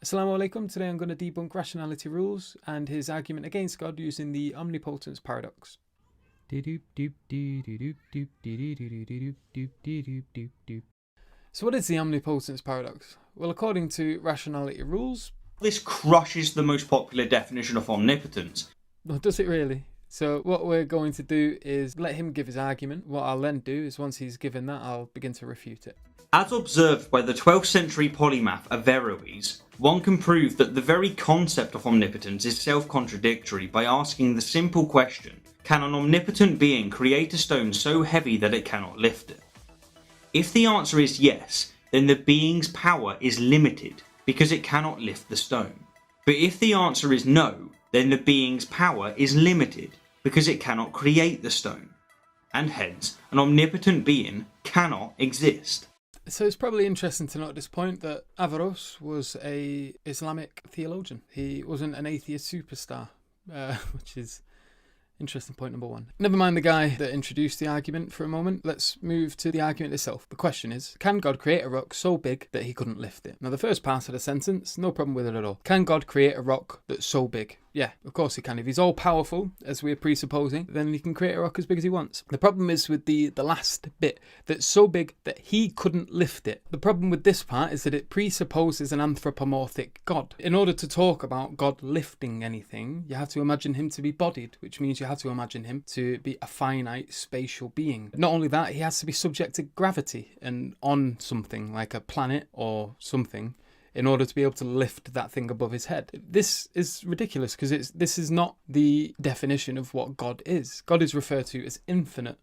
Assalamu alaikum. Today I'm going to debunk rationality rules and his argument against God using the omnipotence paradox. So what is the omnipotence paradox? Well, according to rationality rules... This crushes the most popular definition of omnipotence. Well, does it really? So what we're going to do is let him give his argument. What I'll then do is once he's given that, I'll begin to refute it. As observed by the 12th century polymath Averroes, one can prove that the very concept of omnipotence is self-contradictory by asking the simple question, can an omnipotent being create a stone so heavy that it cannot lift it? If the answer is yes, then the being's power is limited because it cannot lift the stone. But if the answer is no, then the being's power is limited because it cannot create the stone. And hence, an omnipotent being cannot exist. So it's probably interesting to note at this point that Averroes was a Islamic theologian. He wasn't an atheist superstar, which is interesting point number one. Never mind the guy that introduced the argument for a moment. Let's move to the argument itself. The question is, can God create a rock so big that he couldn't lift it? Now the first part of the sentence, no problem with it at all. Can God create a rock that's so big? Yeah, of course he can. If he's all powerful, as we're presupposing, then he can create a rock as big as he wants. The problem is with the last bit, that's so big that he couldn't lift it. The problem with this part is that it presupposes an anthropomorphic God. In order to talk about God lifting anything, you have to imagine him to be bodied, which means you have to imagine him to be a finite spatial being. Not only that, he has to be subject to gravity and on something like a planet or something, in order to be able to lift that thing above his head. This is ridiculous because this is not the definition of what God is. God is referred to as infinite,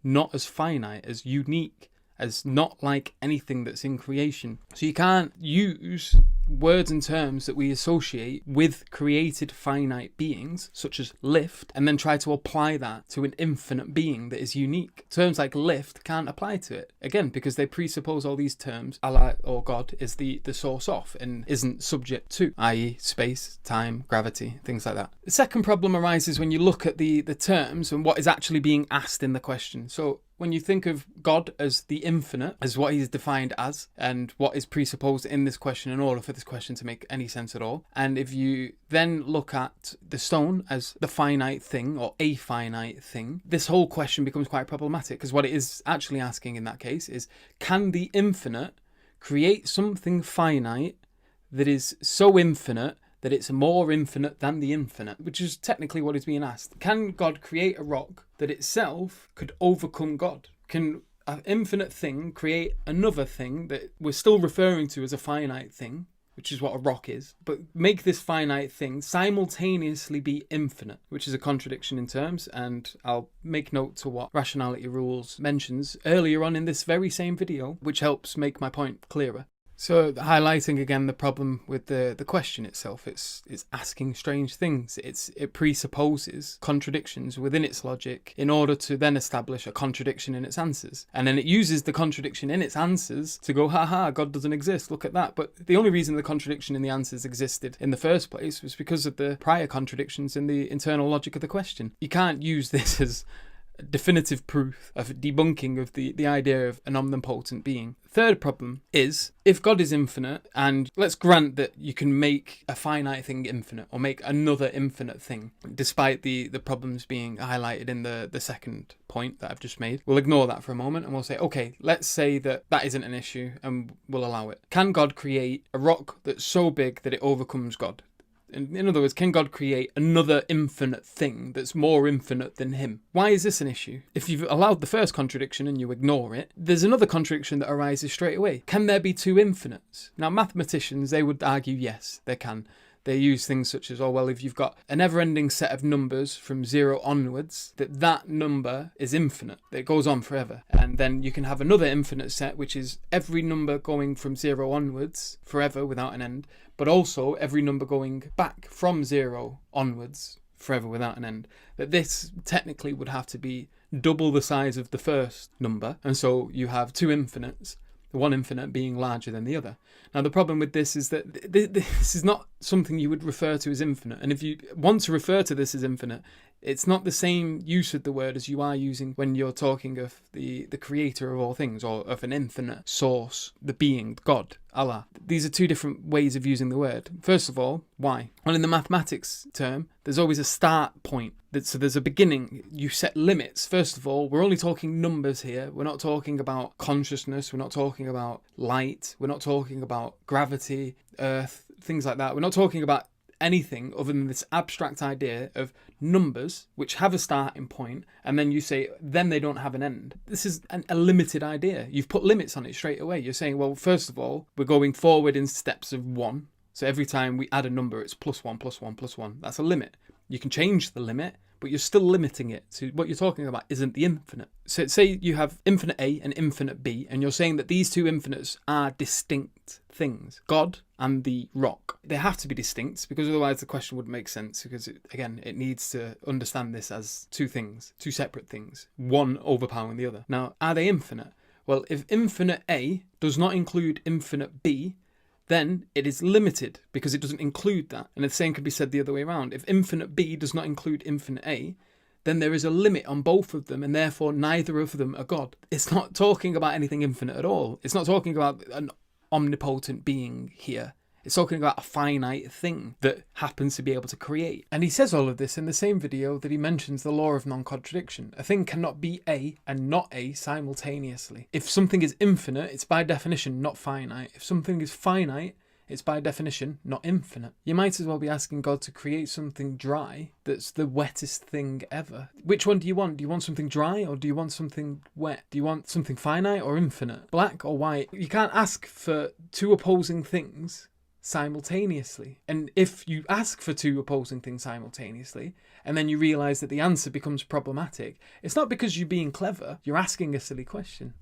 not as finite, as unique, as not like anything that's in creation. So you can't use words and terms that we associate with created finite beings, such as lift, and then try to apply that to an infinite being that is unique. Terms like lift can't apply to it, again, because they presuppose all these terms, Allah or God is the source of and isn't subject to, i.e. space, time, gravity, things like that. The second problem arises when you look at the terms and what is actually being asked in the question. So when you think of God as the infinite, as what he's defined as, and what is presupposed in this question in order for this question to make any sense at all, and if you then look at the stone as the finite thing or a finite thing, this whole question becomes quite problematic, because what it is actually asking in that case is, can the infinite create something finite that is so infinite that it's more infinite than the infinite, which is technically what is being asked. Can God create a rock that itself could overcome God? Can an infinite thing create another thing that we're still referring to as a finite thing, which is what a rock is, but make this finite thing simultaneously be infinite, which is a contradiction in terms, and I'll make note to what Rationality Rules mentions earlier on in this very same video, which helps make my point clearer. So highlighting again the problem with the question itself, it's asking strange things. It presupposes contradictions within its logic in order to then establish a contradiction in its answers. And then it uses the contradiction in its answers to go, haha, God doesn't exist, look at that. But the only reason the contradiction in the answers existed in the first place was because of the prior contradictions in the internal logic of the question. You can't use this as definitive proof of debunking of the idea of an omnipotent being. Third problem is, if God is infinite, and let's grant that you can make a finite thing infinite, or make another infinite thing, despite the problems being highlighted in the second point that I've just made, we'll ignore that for a moment and we'll say, okay, let's say that isn't an issue and we'll allow it. Can God create a rock that's so big that it overcomes God? In other words, can God create another infinite thing that's more infinite than him? Why is this an issue? If you've allowed the first contradiction and you ignore it, there's another contradiction that arises straight away. Can there be two infinites? Now, mathematicians, they would argue yes, there can. They use things such as, oh, well, if you've got a never-ending set of numbers from 0 onwards, that number is infinite. It goes on forever. And then you can have another infinite set, which is every number going from 0 onwards forever without an end, but also every number going back from 0 onwards forever without an end. That this technically would have to be double the size of the first number. And so you have two infinites, the one infinite being larger than the other. Now, the problem with this is that this is not something you would refer to as infinite. And if you want to refer to this as infinite, It's not the same use of the word as you are using when you're talking of the creator of all things, or of an infinite source, the being, God, Allah. These are two different ways of using the word. First of all, why? Well, in the mathematics term, there's always a start point. So there's a beginning. You set limits. First of all, we're only talking numbers here. We're not talking about consciousness. We're not talking about light. We're not talking about gravity, earth, things like that. We're not talking about anything other than this abstract idea of numbers which have a starting point, and then you say then they don't have an end. This is a limited idea. You've put limits on it straight away. You're saying, well, first of all, we're going forward in steps of 1. So every time we add a number, it's +1, +1, +1. That's a limit. You can change the limit, but you're still limiting it. So what you're talking about isn't the infinite. So say you have infinite A and infinite B, and you're saying that these two infinites are distinct things. God and the rock. They have to be distinct, because otherwise the question wouldn't make sense, because it needs to understand this as two things, two separate things, one overpowering the other. Now, are they infinite? Well, if infinite A does not include infinite B, then it is limited because it doesn't include that. And the same could be said the other way around. If infinite B does not include infinite A, then there is a limit on both of them, and therefore neither of them are God. It's not talking about anything infinite at all. It's not talking about an omnipotent being here. It's talking about a finite thing that happens to be able to create. And he says all of this in the same video that he mentions the law of non-contradiction. A thing cannot be A and not A simultaneously. If something is infinite, it's by definition not finite. If something is finite, it's by definition not infinite. You might as well be asking God to create something dry that's the wettest thing ever. Which one do you want? Do you want something dry, or do you want something wet? Do you want something finite or infinite? Black or white? You can't ask for two opposing things simultaneously. And if you ask for two opposing things simultaneously, and then you realise that the answer becomes problematic, it's not because you're being clever, you're asking a silly question.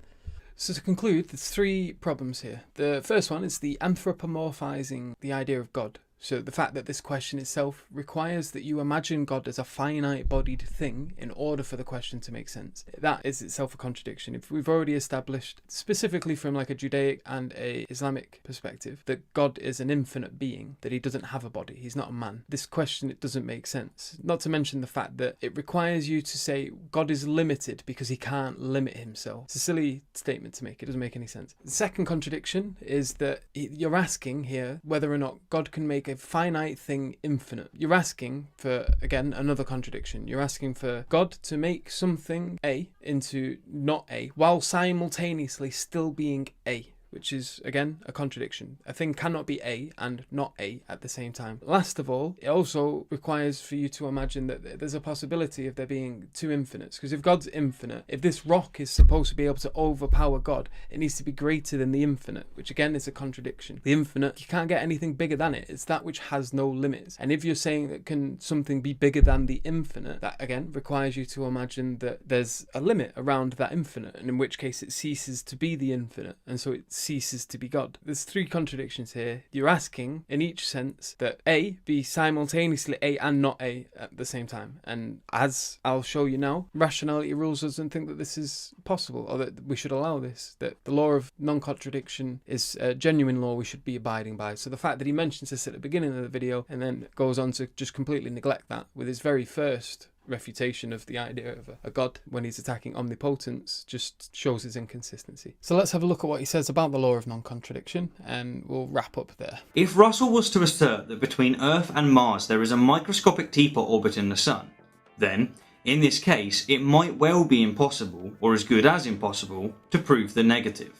So to conclude, there's 3 problems here. The first one is the anthropomorphizing the idea of God. So the fact that this question itself requires that you imagine God as a finite-bodied thing in order for the question to make sense. That is itself a contradiction. If we've already established, specifically from like a Judaic and a Islamic perspective, that God is an infinite being, that he doesn't have a body, he's not a man. This question, it doesn't make sense. Not to mention the fact that it requires you to say God is limited because he can't limit himself. It's a silly statement to make. It doesn't make any sense. The second contradiction is that you're asking here whether or not God can make a finite thing infinite. You're asking for, again, another contradiction. You're asking for God to make something A into not A, while simultaneously still being A, which is, again, a contradiction. A thing cannot be A and not A at the same time. Last of all, it also requires for you to imagine that there's a possibility of there being two infinites. Because if God's infinite, if this rock is supposed to be able to overpower God, it needs to be greater than the infinite, which again is a contradiction. The infinite, you can't get anything bigger than it. It's that which has no limits. And if you're saying that can something be bigger than the infinite, that again requires you to imagine that there's a limit around that infinite, and in which case it ceases to be the infinite, and so it ceases to be God. There's 3 contradictions here. You're asking in each sense that A be simultaneously A and not A at the same time, and as I'll show you now, rationality rules us and think that this is possible, or that we should allow this, that the law of non-contradiction is a genuine law we should be abiding by. So the fact that he mentions this at the beginning of the video and then goes on to just completely neglect that with his very first refutation of the idea of a god when he's attacking omnipotence just shows his inconsistency. So let's have a look at what he says about the law of non-contradiction, and we'll wrap up there. If Russell was to assert that between Earth and Mars there is a microscopic teapot orbiting the Sun, then, in this case, it might well be impossible, or as good as impossible, to prove the negative.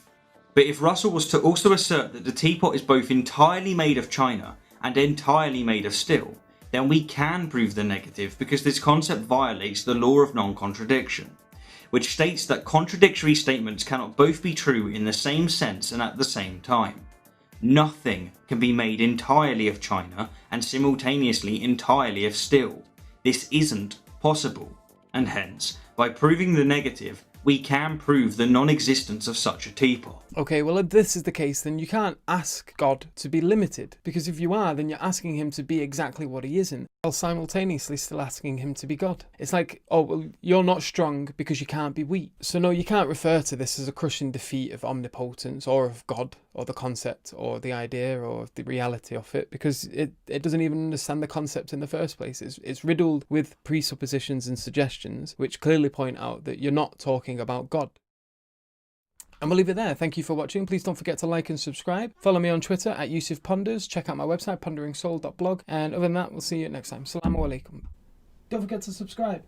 But if Russell was to also assert that the teapot is both entirely made of china and entirely made of steel, then we can prove the negative, because this concept violates the law of non-contradiction, which states that contradictory statements cannot both be true in the same sense and at the same time. Nothing can be made entirely of china and simultaneously entirely of steel. This isn't possible, and hence, by proving the negative, we can prove the non-existence of such a teapot. Okay, well, if this is the case, then you can't ask God to be limited, because if you are, then you're asking him to be exactly what he isn't, while simultaneously still asking him to be God. It's like, oh, well, you're not strong because you can't be weak. So no, you can't refer to this as a crushing defeat of omnipotence or of God or the concept or the idea or the reality of it, because it doesn't even understand the concept in the first place. It's riddled with presuppositions and suggestions which clearly point out that you're not talking about God. And we'll leave it there. Thank you for watching. Please don't forget to like and subscribe. Follow me on Twitter at Yusuf Ponders. Check out my website, ponderingsoul.blog. And other than that, we'll see you next time. Assalamu alaikum. Don't forget to subscribe.